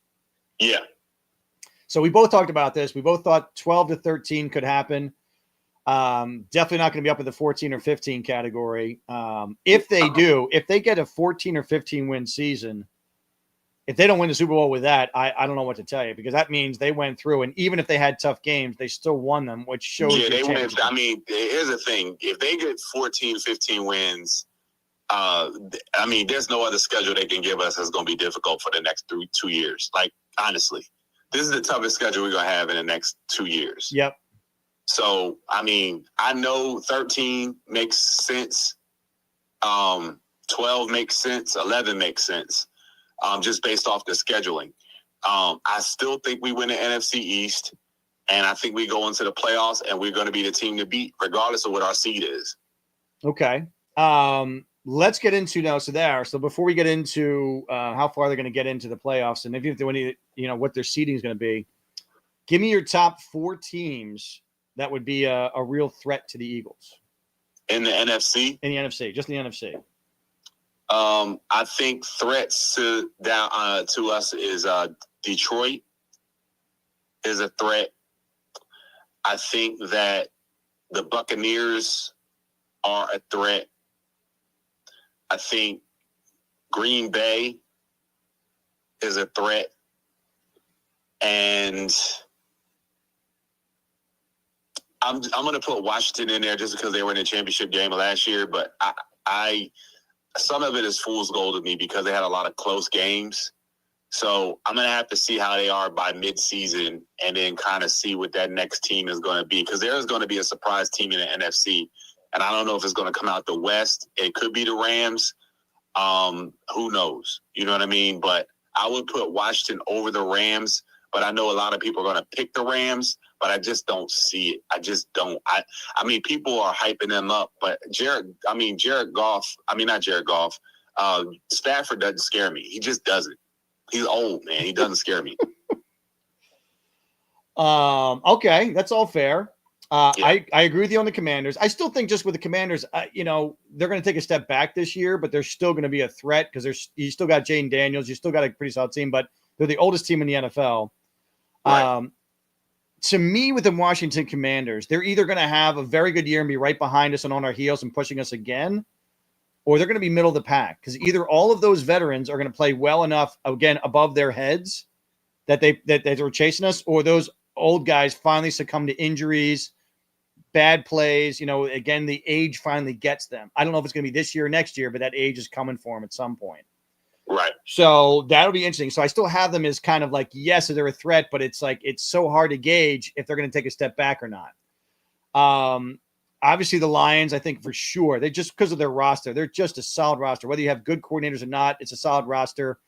Yeah. So we both talked about this. We both thought 12-13 could happen. Definitely not going to be up in the 14 or 15 category. If they get a 14 or 15 win season, if they don't win the Super Bowl with that, I don't know what to tell you, because that means they went through, and even if they had tough games, they still won them, which shows. Yeah, they win. I mean, here's the thing. If they get 14, 15 wins, there's no other schedule they can give us that's going to be difficult for the next 2 years. Like, honestly, this is the toughest schedule we're going to have in the next 2 years. Yep. So, I know 13 makes sense. 12 makes sense. 11 makes sense. Just based off the scheduling. I still think we win the NFC East, and I think we go into the playoffs, and we're going to be the team to beat, regardless of what our seed is. Okay. Let's get into now. So before we get into how far they're going to get into the playoffs, and if you what their seeding is going to be, give me your top 4 teams that would be a real threat to the Eagles. In the NFC? In the NFC, just in the NFC. I think threats to us is Detroit is a threat. I think that the Buccaneers are a threat. I think Green Bay is a threat. And I'm going to put Washington in there just because they were in the championship game last year, but I some of it is fool's gold to me because they had a lot of close games. So I'm going to have to see how they are by midseason and then kind of see what that next team is going to be, because there is going to be a surprise team in the NFC. And I don't know if it's going to come out the West. It could be the Rams. Who knows? You know what I mean? But I would put Washington over the Rams. But I know a lot of people are going to pick the Rams, but I just don't see it. I just don't. I mean, people are hyping them up, but Stafford doesn't scare me. He just doesn't. He's old, man. He doesn't scare me. Okay, that's all fair. Yeah. I agree with you on the Commanders. I still think just with the Commanders, they're going to take a step back this year, but they're still going to be a threat because you still got Jaden Daniels. You still got a pretty solid team, but they're the oldest team in the NFL. Right. To me, with the Washington Commanders, they're either going to have a very good year and be right behind us and on our heels and pushing us again, or they're going to be middle of the pack because either all of those veterans are going to play well enough, again, above their heads that they're chasing us, or those old guys finally succumb to injuries, bad plays. Again, the age finally gets them. I don't know if it's going to be this year or next year, but that age is coming for them at some point. Right. So that'll be interesting. So I still have them as kind of like, yes, they're a threat, but it's like it's so hard to gauge if they're going to take a step back or not. Obviously, the Lions, I think for sure, they just because of their roster, they're just a solid roster. Whether you have good coordinators or not, it's a solid roster.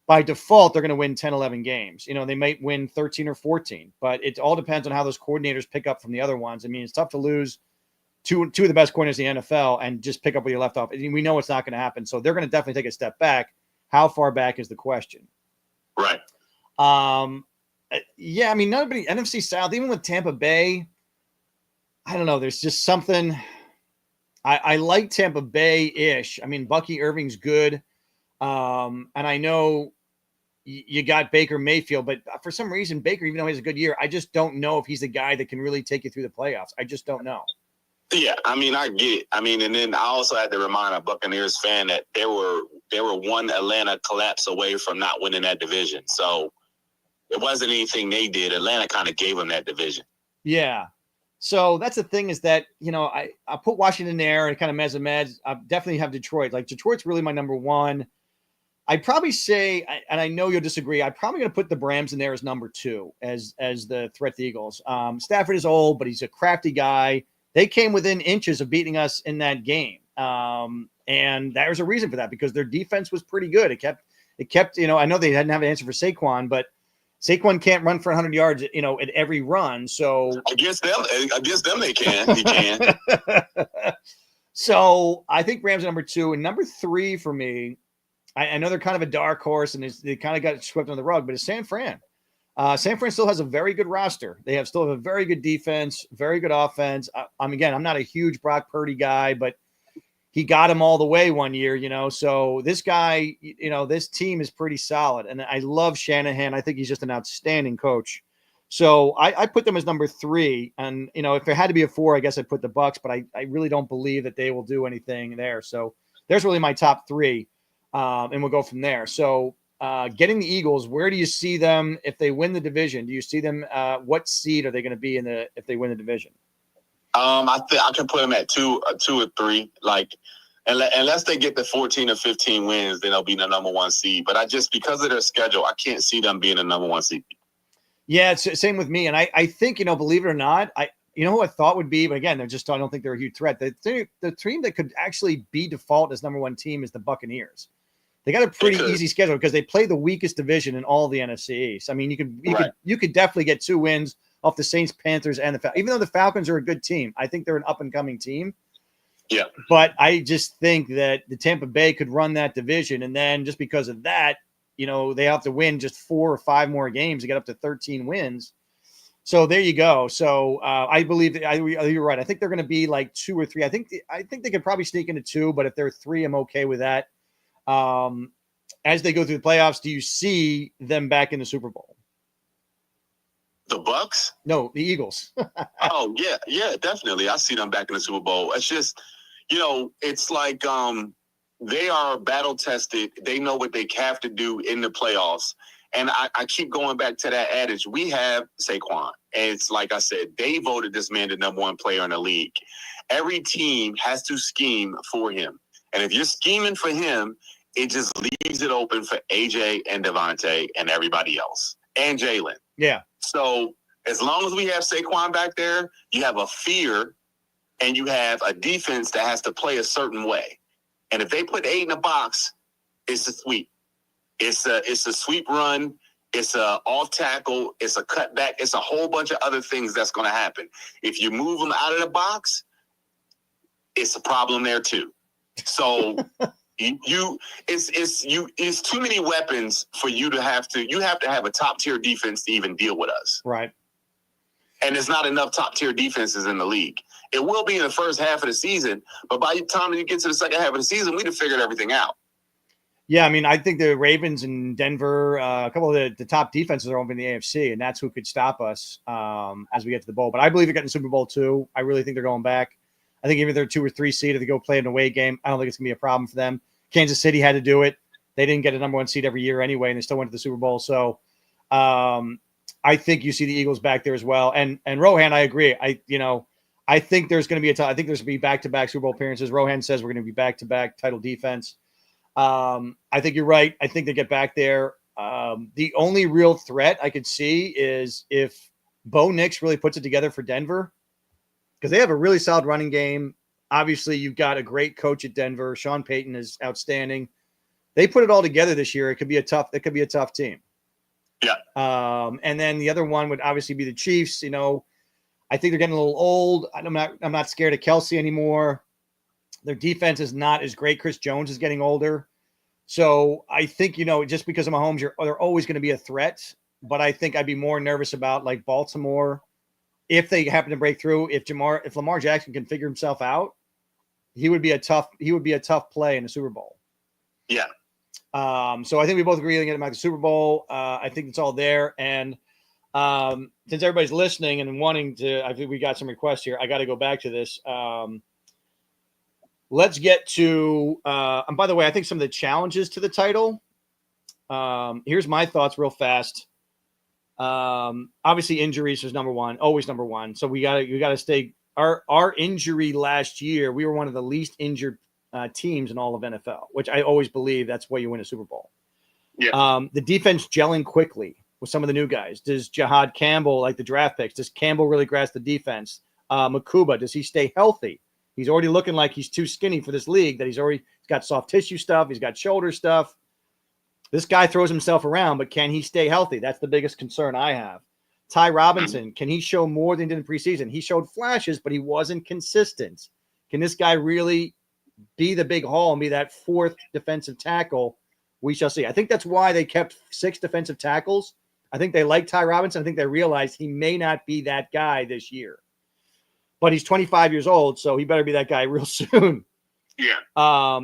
By default, they're going to win 10, 11 games. They might win 13 or 14, but it all depends on how those coordinators pick up from the other ones. I mean, it's tough to lose two of the best coordinators in the NFL and just pick up where you left off. We know it's not going to happen. So they're going to definitely take a step back. How far back is the question? Right. Yeah, I mean, nobody, NFC South, even with Tampa Bay, I don't know. There's just something. I like Tampa Bay-ish. I mean, Bucky Irving's good. And I know you got Baker Mayfield, but for some reason, Baker, even though he has a good year, I just don't know if he's the guy that can really take you through the playoffs. I just don't know. Yeah, I mean, I get it. I mean, and then I also had to remind a Buccaneers fan that they were one Atlanta collapse away from not winning that division. So it wasn't anything they did. Atlanta kind of gave them that division. Yeah. So that's the thing is that, I put Washington there and kind of mez. I definitely have Detroit. Like Detroit's really my number one. I'd probably say, and I know you'll disagree, I'm probably going to put the Rams in there as number 2 as the threat to the Eagles. Stafford is old, but he's a crafty guy. They came within inches of beating us in that game. And there's a reason for that because their defense was pretty good. It kept, I know they didn't have an answer for Saquon, but Saquon can't run for 100 yards, at every run. So against them they can. He can. So I think Rams are number 2 and number 3 for me. I know they're kind of a dark horse and they kind of got swept on the rug, but it's San Fran. San Fran still has a very good roster. They still have a very good defense, very good offense. I'm not a huge Brock Purdy guy, but he got him all the way one year, So this guy, this team is pretty solid. And I love Shanahan. I think he's just an outstanding coach. So I put them as number 3. And, if there had to be a 4, I guess I'd put the Bucs, but I really don't believe that they will do anything there. So there's really my top 3. And we'll go from there. So getting the Eagles, where do you see them if they win the division? Do you see them? What seed are they going to be if they win the division? I can put them at 2 or 3. Like, unless they get the 14 or 15 wins, then they'll be the number 1 seed. But because of their schedule, I can't see them being the number 1 seed. Yeah, it's the same with me. And I think, believe it or not, who I thought would be, but again, I don't think they're a huge threat. The team that could actually be default as number 1 team is the Buccaneers. They got a pretty easy schedule because they play the weakest division in all the NFC East. I mean, you could definitely get 2 wins off the Saints, Panthers, and the Falcons. Even though the Falcons are a good team, I think they're an up-and-coming team. Yeah. But I just think that the Tampa Bay could run that division, and then just because of that, they have to win just 4 or 5 more games to get up to 13 wins. So there you go. So I believe you're right. I think they're going to be like 2 or 3. I think they could probably sneak into 2, but if they're 3, I'm okay with that. As they go through the playoffs, do you see them back in the Super Bowl? The Bucs? No, the Eagles. Oh, yeah, definitely. I see them back in the Super Bowl. It's just, it's like they are battle tested. They know what they have to do in the playoffs. And I keep going back to that adage. We have Saquon. And it's like I said, they voted this man the number 1 player in the league. Every team has to scheme for him. And if you're scheming for him, it just leaves it open for AJ and Devontae and everybody else and Jalen. Yeah. So as long as we have Saquon back there, you have a fear and you have a defense that has to play a certain way. And if they put 8 in a box, it's a sweep. It's a sweep run. It's a off tackle. It's a cutback. It's a whole bunch of other things that's going to happen. If you move them out of the box, it's a problem there too. So it's too many weapons for you to have to. You have to have a top tier defense to even deal with us. Right. And there's not enough top tier defenses in the league. It will be in the first half of the season, but by the time you get to the second half of the season, we'd have figured everything out. Yeah, I mean, I think the Ravens and Denver, a couple of the top defenses are over in the AFC, and that's who could stop us as we get to the bowl. But I believe they're getting Super Bowl II. I really think they're going back. I think even if they're 2 or 3 seed, if they go play an away game, I don't think it's going to be a problem for them. Kansas City had to do it. They didn't get a number 1 seed every year anyway, and they still went to the Super Bowl. So I think you see the Eagles back there as well. And Rohan, I agree. I think there's going to be I think there's going to be back-to-back Super Bowl appearances. Rohan says we're going to be back-to-back title defense. I think you're right. I think they get back there. The only real threat I could see is if Bo Nix really puts it together for Denver, because they have a really solid running game. Obviously, you've got a great coach at Denver. Sean Payton is outstanding. They put it all together this year. It could be a tough team. Yeah. And then the other one would obviously be the Chiefs. I think they're getting a little old. I'm not scared of Kelsey anymore. Their defense is not as great. Chris Jones is getting older. So I think, just because of Mahomes, they're always going to be a threat. But I think I'd be more nervous about like Baltimore if they happen to break through. If Lamar Jackson can figure himself out, he would be a tough play in the Super Bowl. Yeah. So I think we both agree on getting back to the Super Bowl. I think it's all there. And since everybody's listening and wanting to, I think we got some requests here. I got to go back to this. Let's get to, and by the way, I think some of the challenges to the title. Here's my thoughts real fast. Obviously injuries is number one, always number one. So we gotta stay. Our injury last year, we were one of the least injured teams in all of NFL, which I always believe that's why you win a Super Bowl. Yeah. The defense gelling quickly with some of the new guys. Does Jahad Campbell, like the draft picks, does Campbell really grasp the defense? Makuba, does he stay healthy? He's already looking like he's too skinny for this league, that he's got soft tissue stuff. He's got shoulder stuff. This guy throws himself around, but can he stay healthy? That's the biggest concern I have. Ty Robinson, can he show more than he did in preseason? He showed flashes, but he wasn't consistent. Can this guy really be the big haul and be that 4th defensive tackle? We shall see. I think that's why they kept 6 defensive tackles. I think they like Ty Robinson. I think they realized he may not be that guy this year. But he's 25 years old, so he better be that guy real soon. Yeah.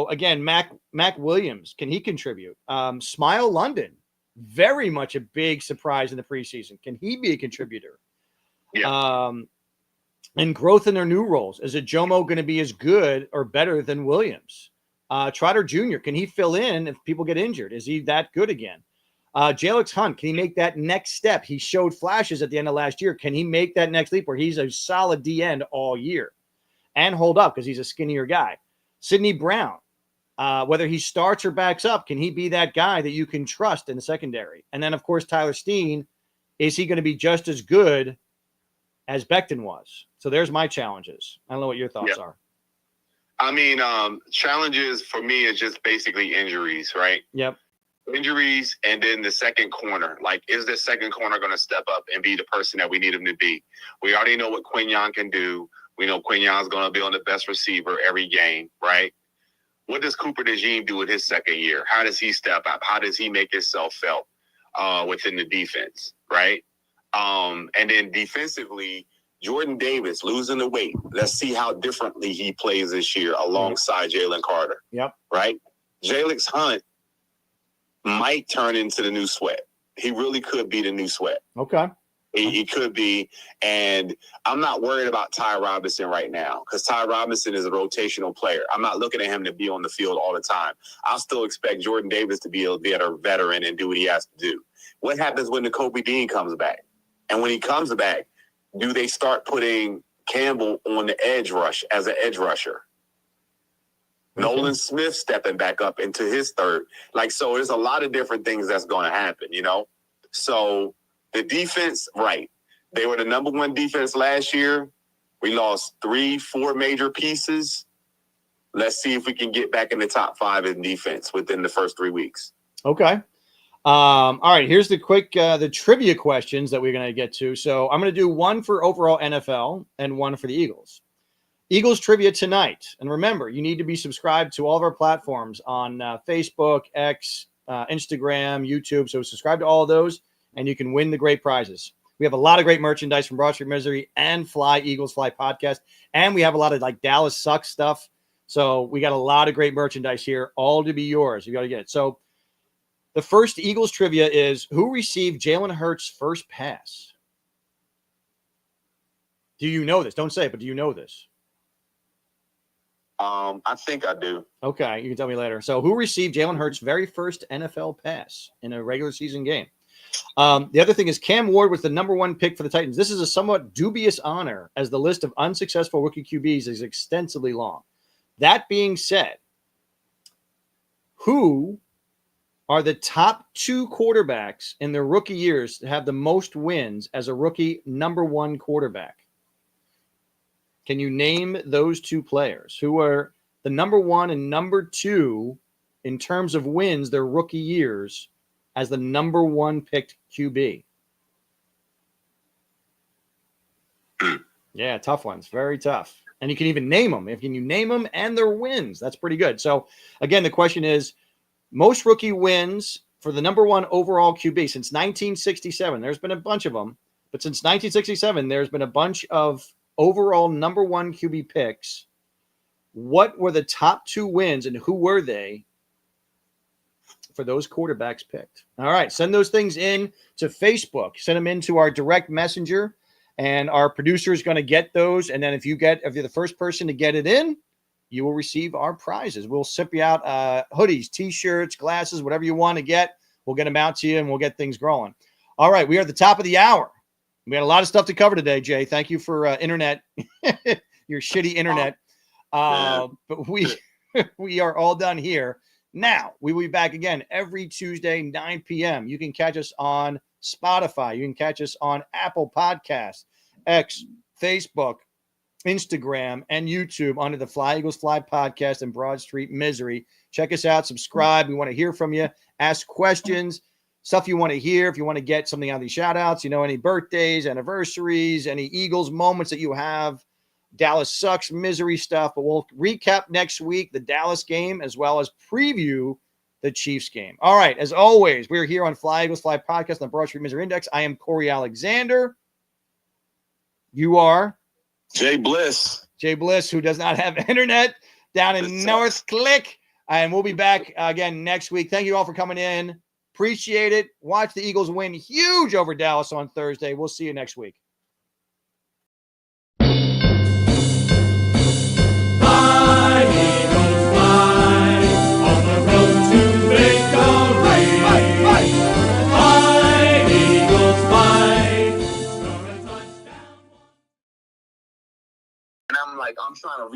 Again, Mac Williams, can he contribute? Smile London, very much a big surprise in the preseason. Can he be a contributor? Yeah. And growth in their new roles. Is Jomo going to be as good or better than Williams? Trotter Jr., can he fill in if people get injured? Is he that good again? Jalix Hunt, can he make that next step? He showed flashes at the end of last year. Can he make that next leap where he's a solid D-end all year and hold up because he's a skinnier guy? Sidney Brown, whether he starts or backs up, can he be that guy that you can trust in the secondary? And then, of course, Tyler Steen, is he going to be just as good as Becton was? So there's my challenges. I don't know what your thoughts are. I mean, challenges for me is just basically injuries, right? Yep. Injuries, and then the second corner. Like, is the second corner going to step up and be the person that we need him to be? We already know what Quinyon can do. We know Quinyon's going to be on the best receiver every game, right? What does Cooper DeJean do with his second year? How does he step up? How does he make himself felt within the defense, right? And then defensively, Jordan Davis losing the weight. Let's see how differently he plays this year alongside Jalen Carter. Yep. Right? Jalix Hunt might turn into the new Sweat. He really could be the new Sweat. Okay. He could be. And I'm not worried about Ty Robinson right now because Ty Robinson is a rotational player. I'm not looking at him to be on the field all the time. I'll still expect Jordan Davis to be a veteran and do what he has to do. What happens when Nakobe Dean comes back? And when he comes back, do they start putting Campbell on the edge rush as an edge rusher? Nolan Smith stepping back up into his third. Like, so there's a lot of different things that's going to happen, you know? So the defense, right. They were the number one defense last year. We lost 3-4 major pieces. Let's see if we can get back in the top 5 in defense within the first 3 weeks. Okay. All right. Here's the quick, the trivia questions that we're going to get to. So I'm going to do one for overall NFL and one for the Eagles. Eagles trivia tonight. And remember, you need to be subscribed to all of our platforms on Facebook, X, Instagram, YouTube. So subscribe to all of those and you can win the great prizes. We have a lot of great merchandise from Broad Street Misery and Eagles Fly podcast. And we have a lot of like Dallas Sucks stuff. So we got a lot of great merchandise here, all to be yours. You got to get it. So the first Eagles trivia is, who received Jalen Hurts' first pass? Do you know this? Don't say it, but do you know this? I think I do. Okay, you can tell me later. So who received Jalen Hurts' very first NFL pass in a regular season game? The other thing is Cam Ward was the number 1 pick for the Titans. This is a somewhat dubious honor as the list of unsuccessful rookie QBs is extensively long. That being said, who are the top 2 quarterbacks in their rookie years to have the most wins as a rookie number 1 quarterback? Can you name those 2 players who are the number 1 and number 2 in terms of wins their rookie years as the number 1 picked QB? Yeah, tough ones. Very tough. And you can even name them. If you name them and their wins, that's pretty good. So, again, the question is, most rookie wins for the number 1 overall QB since 1967. There's been a bunch of them. But since 1967, there's been a bunch of overall number 1 QB picks. What were the top 2 wins and who were they for those quarterbacks picked? All right, send those things in to Facebook. Send them into our direct messenger, and our producer is going to get those. And then if you're the first person to get it in, you will receive our prizes. We'll ship you out hoodies, T-shirts, glasses, whatever you want to get. We'll get them out to you, and we'll get things growing. All right, we are at the top of the hour. We had a lot of stuff to cover today, Jay. Thank you for internet, your shitty internet. But we are all done here. Now, we will be back again every Tuesday, 9 p.m. You can catch us on Spotify. You can catch us on Apple Podcasts, X, Facebook, Instagram, and YouTube under the Fly Eagles Fly podcast and Broad Street Misery. Check us out. Subscribe. We want to hear from you. Ask questions. Stuff you want to hear. If you want to get something out of these shout outs, any birthdays, anniversaries, any Eagles moments that you have, Dallas Sucks, misery stuff. But we'll recap next week the Dallas game as well as preview the Chiefs game. All right. As always, we're here on Fly Eagles Fly podcast on the Broad Street Misery Index. I am Corey Alexander. You are J-Bliss. J-Bliss, who does not have internet down in North Click. And we'll be back again next week. Thank you all for coming in. Appreciate it. Watch the Eagles win huge over Dallas on Thursday. We'll see you next week. Fly, Eagles, fly, on the road to victory. Fly, Eagles, fly, score a touchdown. And I'm trying to